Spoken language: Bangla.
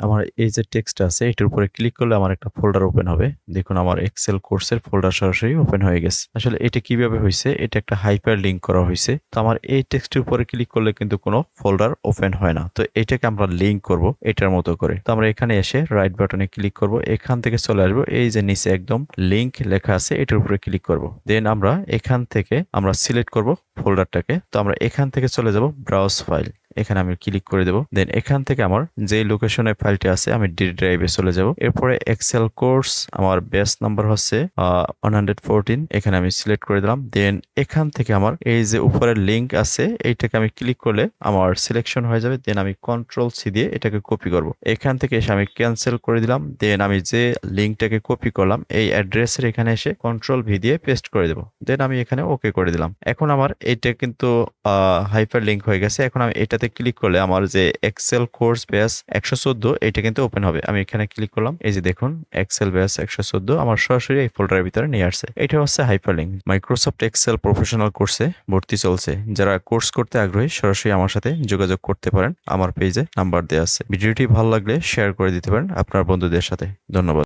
আমার এই যে টেক্সট আছে এটার উপরে ক্লিক করলে আমার একটা ফোল্ডার ওপেন হবে। দেখুন আমার এক্সেল কোর্সের ফোল্ডার সরাসরি ওপেন হয়ে গেছে। আসলে এটা কিভাবে হয়েছে, এটা একটা হাইপার লিঙ্ক করা হয়েছে। তো আমার এই টেক্সটের উপরে ক্লিক করলে কিন্তু কোনো ফোল্ডার ওপেন হয় না। তো এটাকে আমরা লিঙ্ক করব এটার মতো করে। তো আমরা এখানে এসে রাইট বাটনে ক্লিক করব, এখান থেকে চলে আসবো এই যে নিচে একদম লিঙ্ক লেখা আছে এটার উপরে ক্লিক করব। দেন আমরা এখান থেকে আমরা সিলেক্ট করব ফোল্ডারটাকে। তো আমরা এখান থেকে চলে যাব ব্রাউজ ফাইল, এখানে আমি ক্লিক করে দেব। দেন এখান থেকে আমার যে লোকেশনে ফাইলটি আছে আমি ডি ড্রাইভে চলে যাব। এরপরে এক্সেল কোর্স আমার বেস নাম্বার হচ্ছে 114, এখানে আমি সিলেক্ট করে দিলাম। দেন এখান থেকে আমার এই যে উপরের লিঙ্ক আছে এইটাকে আমি ক্লিক করলে আমার সিলেকশন হয়ে যাবে। দেন আমি কন্ট্রোল সি দিয়ে এটাকে কপি করব। এখান থেকে এসে আমি ক্যান্সেল করে দিলাম। দেন আমি যে লিঙ্কটাকে কপি করলাম এই অ্যাড্রেসের এখানে এসে কন্ট্রোল ভি দিয়ে পেস্ট করে দেব। দেন আমি এখানে ওকে করে দিলাম। এখন আমার এটা কিন্তু হাইপার লিঙ্ক হয়ে গেছে। এখন আমি এটাতে ক্লিক করলে আমার যে এক্সেল কোর্স ব্যাচ 114 এটা কিন্তু ওপেন হবে। আমি এখানে ক্লিক করলাম, এই যে দেখুন এক্সেল ব্যাচ 114 আমার সরাসরি এই ফোল্ডারের ভিতরে নিয়ে আসছে। এটা হচ্ছে hyperlink. Microsoft Excel professional কোর্সে ভর্তি চলছে। যারা কোর্স করতে আগ্রহী সরাসরি আমার সাথে যোগাযোগ করতে পারেন, আমার পেজে নাম্বার দেওয়া আছে। ভিডিওটি ভালো লাগলে শেয়ার করে দিতে পারেন আপনার বন্ধুদের সাথে। ধন্যবাদ।